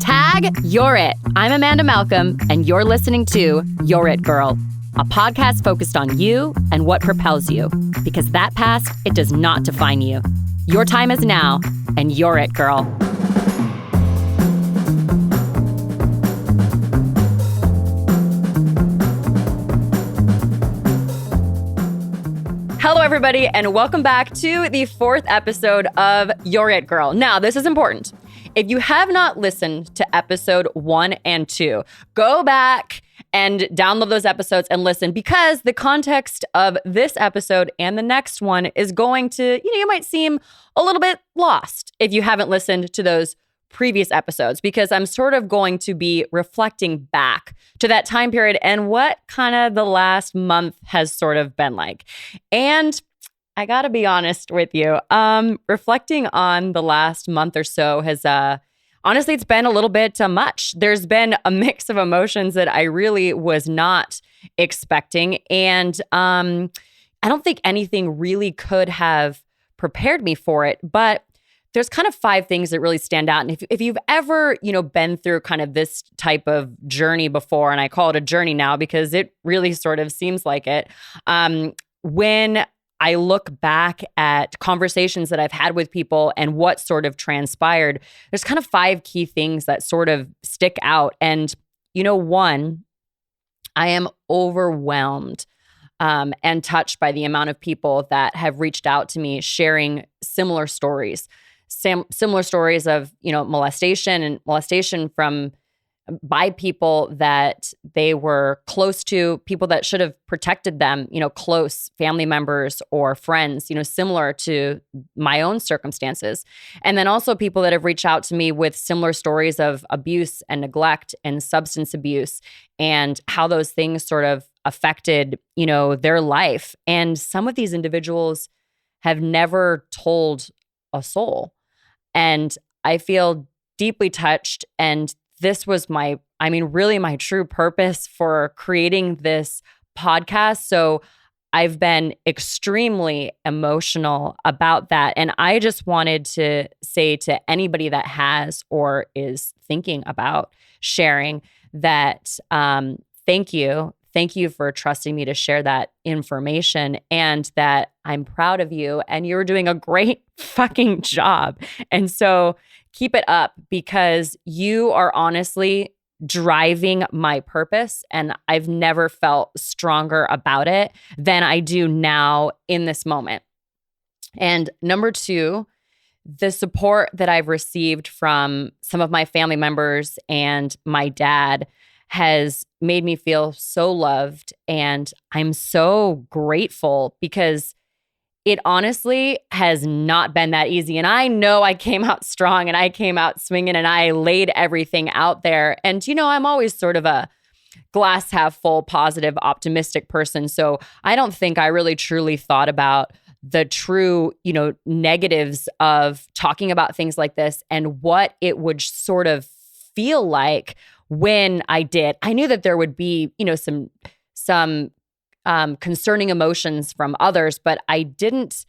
Tag, you're it. I'm Amanda Malcolm, and you're listening to You're It Girl, a podcast focused on you and what propels you. Because that past, it does not define you. Your time is now, and you're it, girl. Hello, everybody, and welcome back to the fourth episode of You're It Girl. Now, this is important. If you have not listened to episode 1 and 2, go back and download those episodes and listen, because the context of this episode and the next one is going to, you might seem a little bit lost if you haven't listened to those previous episodes, because I'm sort of going to be reflecting back to that time period and what kind of the last month has sort of been like. And I gotta be honest with you, reflecting on the last month or so has, honestly, it's been a little bit much. There's been a mix of emotions that I really was not expecting. And I don't think anything really could have prepared me for it, but there's kind of 5 things that really stand out. And if you've ever, been through kind of this type of journey before, and I call it a journey now because it really sort of seems like it, when I look back at conversations that I've had with people and what sort of transpired, there's kind of 5 key things that sort of stick out. And, one, I am overwhelmed and touched by the amount of people that have reached out to me sharing similar stories. Similar stories of, molestation by people that they were close to, people that should have protected them, close family members or friends, similar to my own circumstances. And then also people that have reached out to me with similar stories of abuse and neglect and substance abuse and how those things sort of affected, their life. And some of these individuals have never told a soul. And I feel deeply touched, and this was really my true purpose for creating this podcast. So I've been extremely emotional about that. And I just wanted to say to anybody that has or is thinking about sharing that, thank you. Thank you for trusting me to share that information, and that I'm proud of you and you're doing a great fucking job. And so keep it up, because you are honestly driving my purpose, and I've never felt stronger about it than I do now in this moment. And number 2, the support that I've received from some of my family members and my dad has made me feel so loved, and I'm so grateful, because it honestly has not been that easy. And I know I came out strong and I came out swinging and I laid everything out there. And, I'm always sort of a glass half full, positive, optimistic person. So I don't think I really truly thought about the true, negatives of talking about things like this and what it would sort of feel like when I did. I knew that there would be, some concerning emotions from others, but I didn't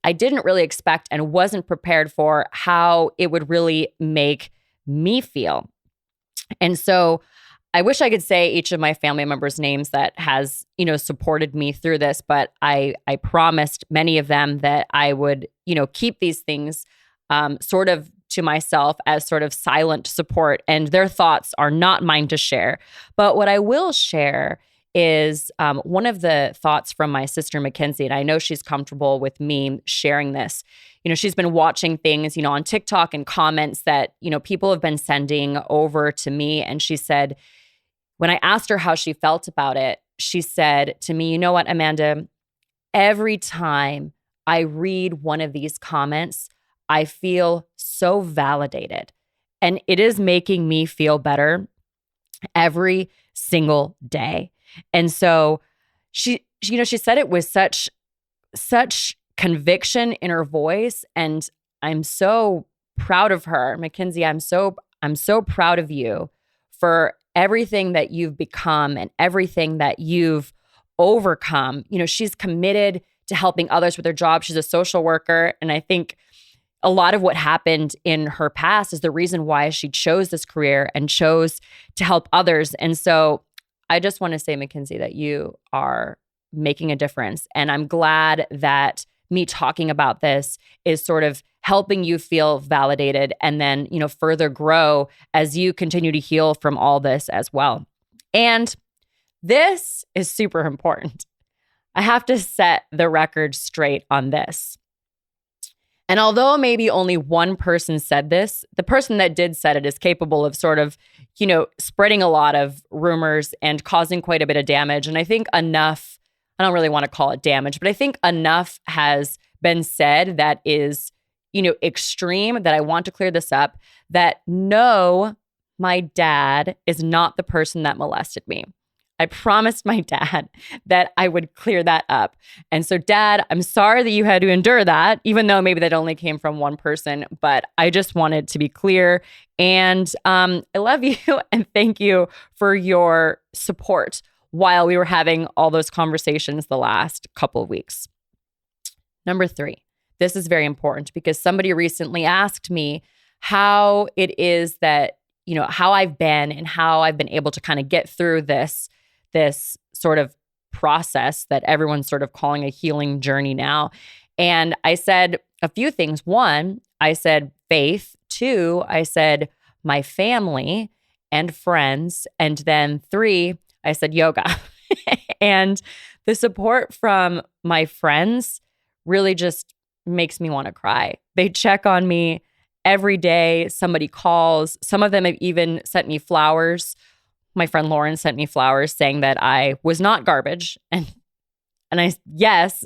really expect and wasn't prepared for how it would really make me feel. And so I wish I could say each of my family members' names that has, supported me through this, but I promised many of them that I would, keep these things sort of to myself as sort of silent support, and their thoughts are not mine to share. But what I will share is one of the thoughts from my sister, Mackenzie, and I know she's comfortable with me sharing this. She's been watching things, on TikTok and comments that, people have been sending over to me. And she said, when I asked her how she felt about it, she said to me, "You know what, Amanda, every time I read one of these comments, I feel so validated. And it is making me feel better every single day." And so she said it with such conviction in her voice. And I'm so proud of her. Mackenzie, I'm so proud of you for everything that you've become and everything that you've overcome. She's committed to helping others with her job. She's a social worker. And I think a lot of what happened in her past is the reason why she chose this career and chose to help others. And so I just want to say, Mackenzie, that you are making a difference. And I'm glad that me talking about this is sort of helping you feel validated and then, further grow as you continue to heal from all this as well. And this is super important. I have to set the record straight on this. And although maybe only one person said this, the person that did said it is capable of sort of, spreading a lot of rumors and causing quite a bit of damage. And I think enough, I don't really want to call it damage, but I think enough has been said that is, extreme, that I want to clear this up, that no, my dad is not the person that molested me. I promised my dad that I would clear that up. And so, Dad, I'm sorry that you had to endure that, even though maybe that only came from one person, but I just wanted to be clear. And I love you and thank you for your support while we were having all those conversations the last couple of weeks. Number 3, this is very important because somebody recently asked me how it is that, how I've been and how I've been able to kind of get through this sort of process that everyone's sort of calling a healing journey now. And I said a few things. 1, I said faith. 2, I said my family and friends. And then 3, I said yoga. And the support from my friends really just makes me want to cry. They check on me every day. Somebody calls. Some of them have even sent me flowers. My friend Lauren sent me flowers saying that I was not garbage. And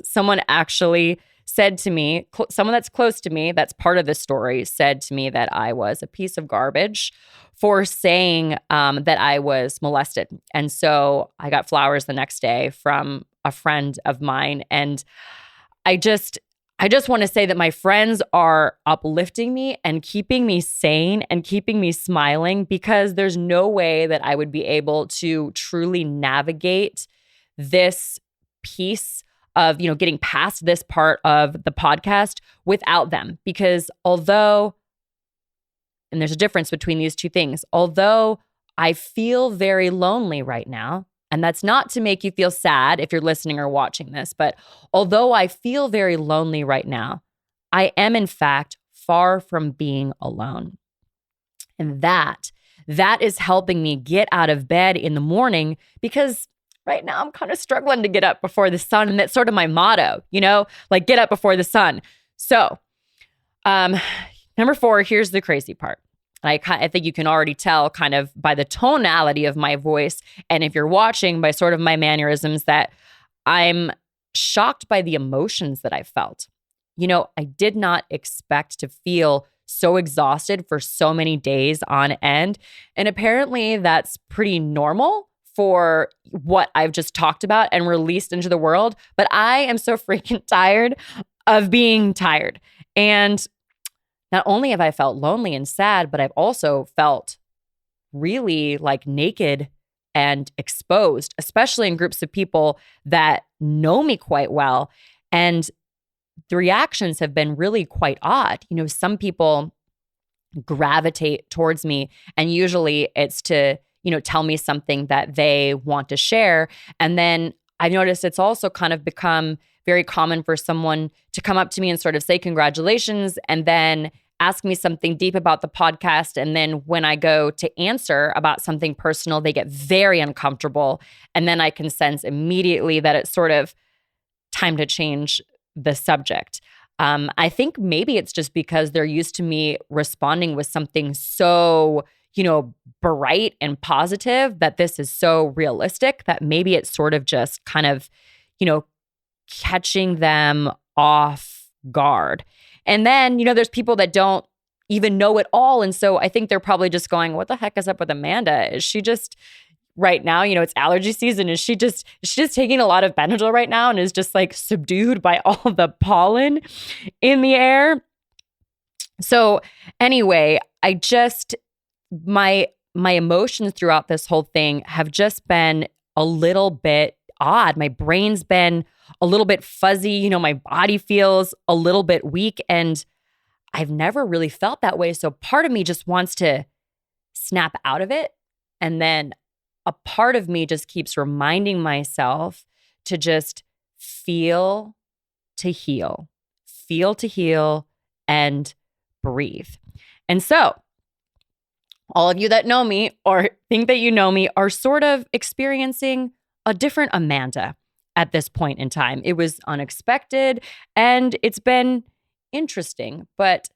someone actually said to me, someone that's close to me, that's part of the story, said to me that I was a piece of garbage for saying that I was molested. And so I got flowers the next day from a friend of mine. And I just want to say that my friends are uplifting me and keeping me sane and keeping me smiling, because there's no way that I would be able to truly navigate this piece of, getting past this part of the podcast without them. Because and there's a difference between these two things, although I feel very lonely right now, and that's not to make you feel sad if you're listening or watching this, but although I feel very lonely right now, I am in fact far from being alone. And that is helping me get out of bed in the morning, because right now I'm kind of struggling to get up before the sun. And that's sort of my motto, like get up before the sun. So number 4, here's the crazy part. I think you can already tell kind of by the tonality of my voice, and if you're watching by sort of my mannerisms, that I'm shocked by the emotions that I felt. I did not expect to feel so exhausted for so many days on end. And apparently that's pretty normal for what I've just talked about and released into the world. But I am so freaking tired of being tired. And not only have I felt lonely and sad, but I've also felt really like naked and exposed, especially in groups of people that know me quite well. And the reactions have been really quite odd. Some people gravitate towards me, and usually it's to, tell me something that they want to share. And then I've noticed it's also kind of become very common for someone to come up to me and sort of say congratulations, and then ask me something deep about the podcast. And then when I go to answer about something personal, they get very uncomfortable. And then I can sense immediately that it's sort of time to change the subject. I think maybe it's just because they're used to me responding with something so, bright and positive, that this is so realistic that maybe it's sort of just kind of, catching them off guard. And then, there's people that don't even know it all. And so I think they're probably just going, what the heck is up with Amanda? Is she just right now, it's allergy season. Is she just taking a lot of Benadryl right now and is just like subdued by all the pollen in the air? So anyway, my emotions throughout this whole thing have just been a little bit odd. My brain's been a little bit fuzzy. My body feels a little bit weak. And I've never really felt that way. So part of me just wants to snap out of it. And then a part of me just keeps reminding myself to just feel to heal, and breathe. And so all of you that know me or think that you know me are sort of experiencing a different Amanda at this point in time. It was unexpected and it's been interesting, but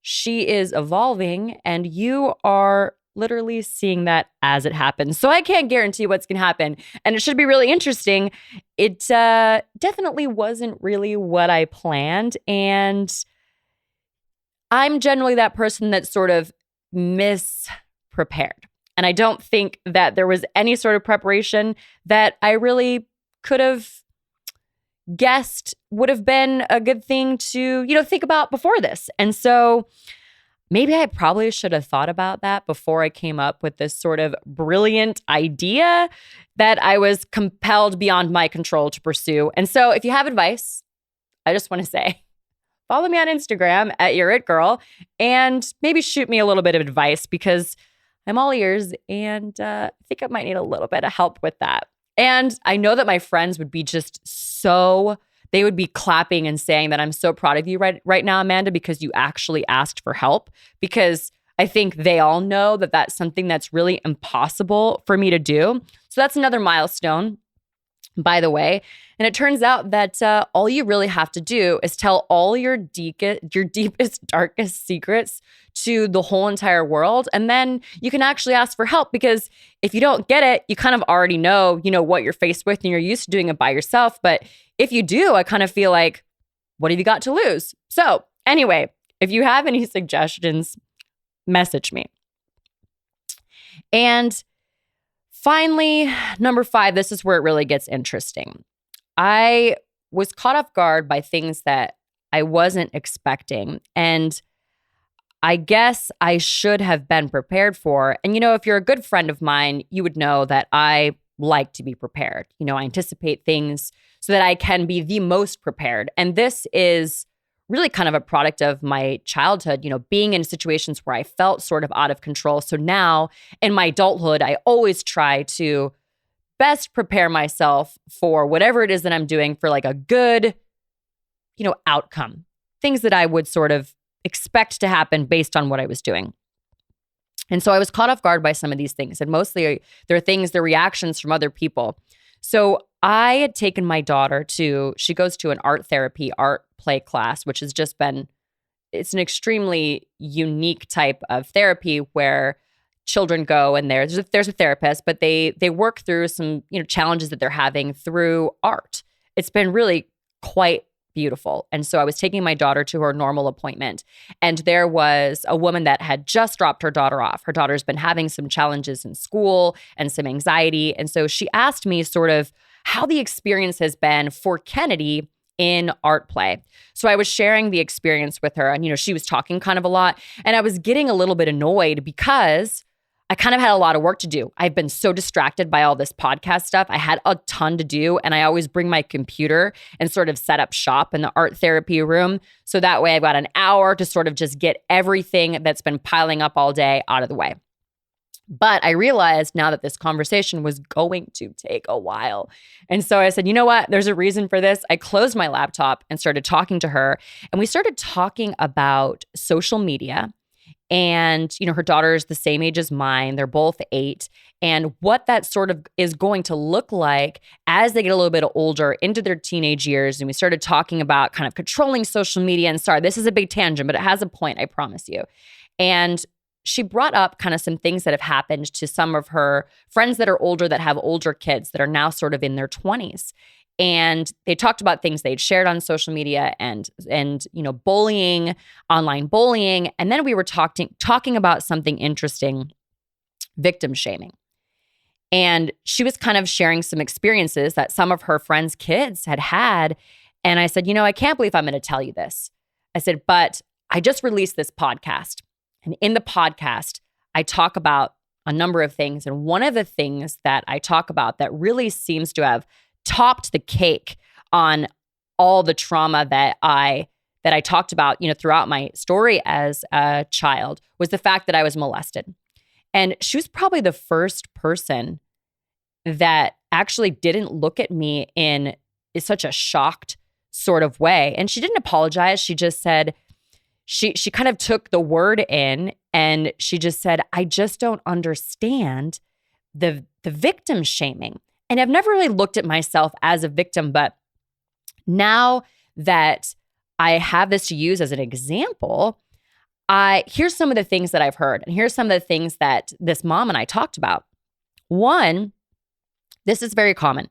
she is evolving and you are literally seeing that as it happens. So I can't guarantee what's going to happen. And it should be really interesting. It definitely wasn't really what I planned. And I'm generally that person that's sort of misprepared. And I don't think that there was any sort of preparation that I really could have guessed would have been a good thing to, think about before this. And so maybe I probably should have thought about that before I came up with this sort of brilliant idea that I was compelled beyond my control to pursue. And so if you have advice, I just want to say, follow me on Instagram at You're It Girl and maybe shoot me a little bit of advice because I'm all ears and I think I might need a little bit of help with that. And I know that my friends would be they would be clapping and saying that I'm so proud of you right now, Amanda, because you actually asked for help. Because I think they all know that that's something that's really impossible for me to do. So that's another milestone, by the way. And it turns out that all you really have to do is tell all your deepest, darkest secrets to the whole entire world. And then you can actually ask for help because if you don't get it, you kind of already know, what you're faced with and you're used to doing it by yourself. But if you do, I kind of feel like, what have you got to lose? So anyway, if you have any suggestions, message me. And finally, number 5, this is where it really gets interesting. I was caught off guard by things that I wasn't expecting. And I guess I should have been prepared for. And, if you're a good friend of mine, you would know that I like to be prepared. I anticipate things so that I can be the most prepared. And this is really kind of a product of my childhood, being in situations where I felt sort of out of control. So now in my adulthood, I always try to best prepare myself for whatever it is that I'm doing for like a good, outcome, things that I would sort of expect to happen based on what I was doing. And so I was caught off guard by some of these things. And mostly they're reactions from other people. So I had taken my daughter she goes to an art therapy, art play class, which has just it's an extremely unique type of therapy where children go and there's a therapist, but they work through some, challenges that they're having through art. It's been really quite beautiful. And so I was taking my daughter to her normal appointment, and there was a woman that had just dropped her daughter off. Her daughter's been having some challenges in school and some anxiety. And so she asked me sort of how the experience has been for Kennedy in art play. So I was sharing the experience with her, and, she was talking kind of a lot, and I was getting a little bit annoyed because I kind of had a lot of work to do. I've been so distracted by all this podcast stuff. I had a ton to do, and I always bring my computer and sort of set up shop in the art therapy room. So that way I've got an hour to sort of just get everything that's been piling up all day out of the way. But I realized now that this conversation was going to take a while. And so I said, you know what? There's a reason for this. I closed my laptop and started talking to her. And we started talking about social media. And, her daughter is the same age as mine. They're both 8. And what that sort of is going to look like as they get a little bit older into their teenage years. And we started talking about kind of controlling social media. And sorry, this is a big tangent, but it has a point, I promise you. And she brought up kind of some things that have happened to some of her friends that are older, that have older kids that are now sort of in their 20s. And they talked about things they'd shared on social media and bullying, online bullying. And then we were talking about something interesting, victim shaming. And she was kind of sharing some experiences that some of her friends' kids had. And I said, I can't believe I'm going to tell you this. I said, but I just released this podcast. And in the podcast, I talk about a number of things. And one of the things that I talk about that really seems to have topped the cake on all the trauma that I that I talked about, throughout my story as a child was the fact that I was molested. And she was probably the first person that actually didn't look at me in such a shocked sort of way. And she didn't apologize. She just said, she kind of took the word in and she just said, I just don't understand the victim shaming. And I've never really looked at myself as a victim, but now that I have this to use as an example, here's some of the things that I've heard. And here's some of the things that this mom and I talked about. One, this is very common.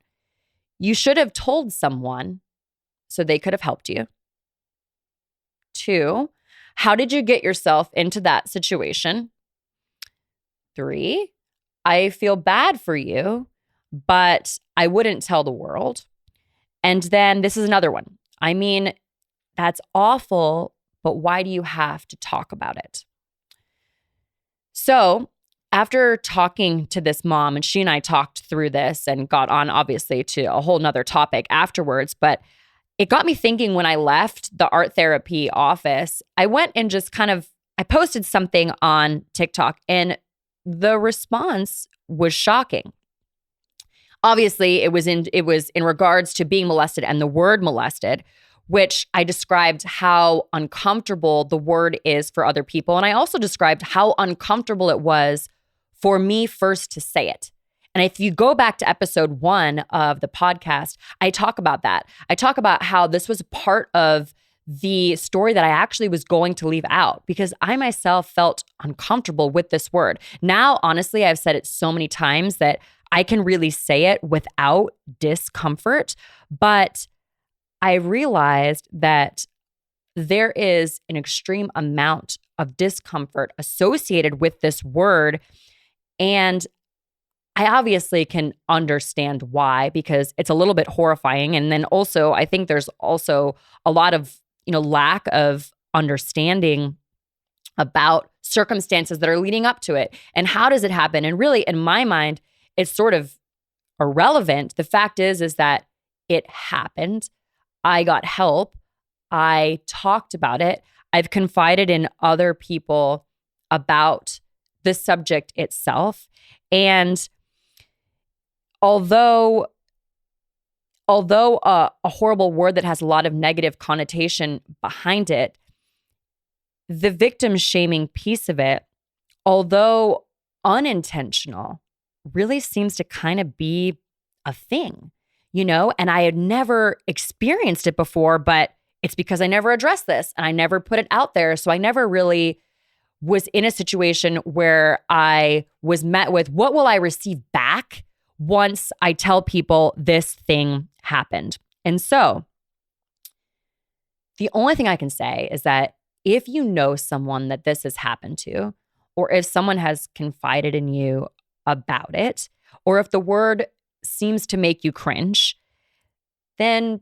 You should have told someone so they could have helped you. Two, how did you get yourself into that situation? Three, I feel bad for you, but I wouldn't tell the world. And then this is another one. I mean, that's awful, but why do you have to talk about it? So after talking to this mom, and she and I talked through this and got on obviously to a whole nother topic afterwards, but it got me thinking when I left the art therapy office, I went and just I posted something on TikTok and the response was shocking. Obviously, it was in regards to being molested and the word molested, which I described how uncomfortable the word is for other people. And I also described how uncomfortable it was for me first to say it. And if you go back to episode 1 of the podcast, I talk about that. I talk about how this was part of the story that I actually was going to leave out because I myself felt uncomfortable with this word. Now, honestly, I've said it so many times that I can really say it without discomfort, but I realized that there is an extreme amount of discomfort associated with this word. And I obviously can understand why, because it's a little bit horrifying. And then also, I think there's also a lot of, lack of understanding about circumstances that are leading up to it. And how does it happen? And really, in my mind, it's sort of irrelevant. The fact is that it happened. I got help. I talked about it. I've confided in other people about the subject itself. And although a horrible word that has a lot of negative connotation behind it, the victim shaming piece of it, although unintentional, really seems to kind of be a thing, and I had never experienced it before, but it's because I never addressed this and I never put it out there. So I never really was in a situation where I was met with, what will I receive back once I tell people this thing happened? And so the only thing I can say is that if you know someone that this has happened to, or if someone has confided in you about it, or if the word seems to make you cringe, then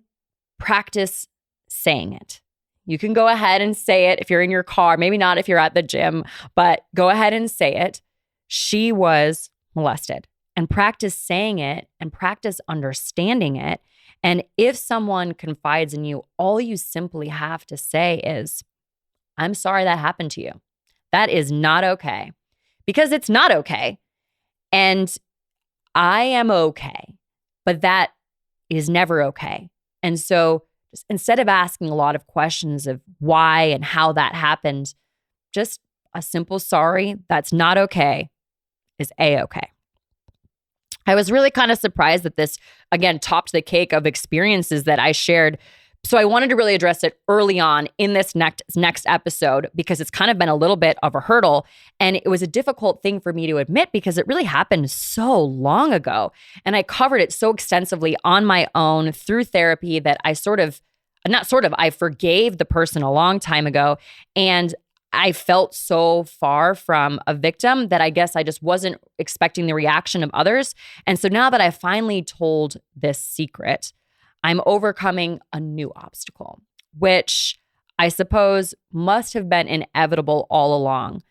practice saying it. You can go ahead and say it if you're in your car, maybe not if you're at the gym, but go ahead and say it. She was molested. And practice saying it and practice understanding it. And if someone confides in you, all you simply have to say is, I'm sorry that happened to you. That is not okay. Because it's not okay. And I am okay. But that is never okay. And so just instead of asking a lot of questions of why and how that happened, just a simple sorry, that's not okay, is A-okay. I was really kind of surprised that this, again, topped the cake of experiences that I shared. So I wanted to really address it early on in this next episode because it's kind of been a little bit of a hurdle. And it was a difficult thing for me to admit because it really happened so long ago. And I covered it so extensively on my own through therapy that I I forgave the person a long time ago. And I felt so far from a victim that I guess I just wasn't expecting the reaction of others. And so now that I finally told this secret, I'm overcoming a new obstacle, which I suppose must have been inevitable all along.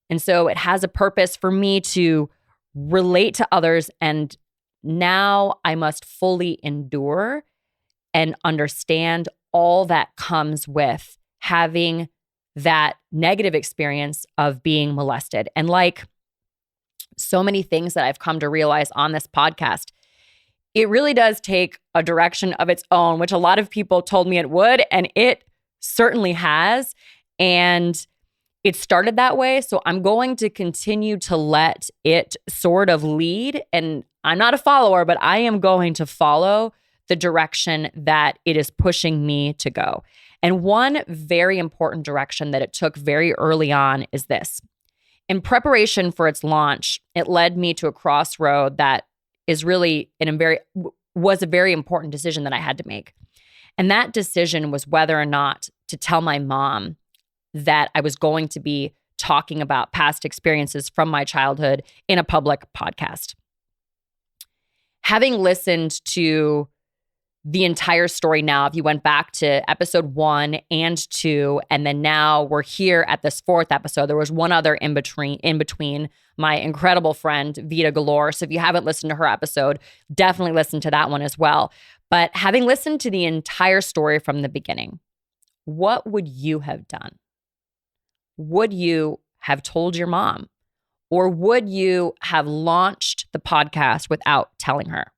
And so it has a purpose for me to relate to others. And now I must fully endure and understand all that comes with having that negative experience of being molested. And like so many things that I've come to realize on this podcast, it really does take a direction of its own, which a lot of people told me it would, and it certainly has. And it started that way. So I'm going to continue to let it sort of lead. And I'm not a follower, but I am going to follow the direction that it is pushing me to go. And one very important direction that it took very early on is this. In preparation for its launch, it led me to a crossroad that is really was a very important decision that I had to make. And that decision was whether or not to tell my mom that I was going to be talking about past experiences from my childhood in a public podcast. Having listened to the entire story now, if you went back to episode 1 and 2, and then now we're here at this 4th episode, there was one other in between, my incredible friend, Vita Galore. So if you haven't listened to her episode, definitely listen to that one as well. But having listened to the entire story from the beginning, what would you have done? Would you have told your mom? Or would you have launched the podcast without telling her?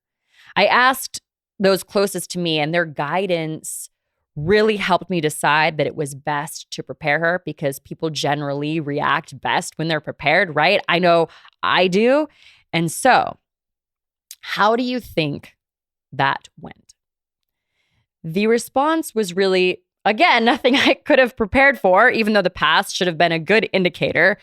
I asked those closest to me, and their guidance really helped me decide that it was best to prepare her, because people generally react best when they're prepared, right? I know I do. And so, how do you think that went? The response was really, again, nothing I could have prepared for, even though the past should have been a good indicator.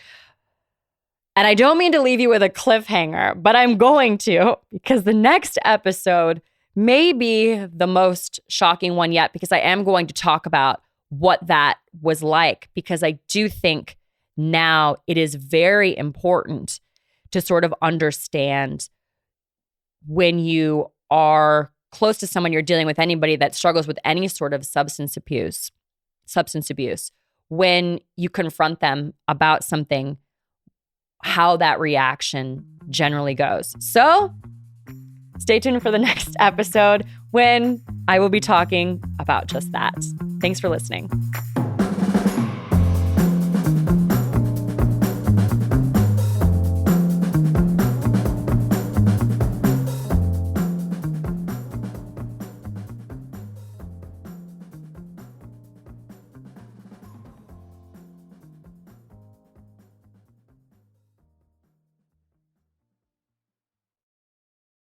And I don't mean to leave you with a cliffhanger, but I'm going to, because the next episode may be the most shocking one yet, because I am going to talk about what that was like, because I do think now it is very important to sort of understand when you are close to someone, you're dealing with anybody that struggles with any sort of substance abuse, when you confront them about something, how that reaction generally goes. So stay tuned for the next episode when I will be talking about just that. Thanks for listening.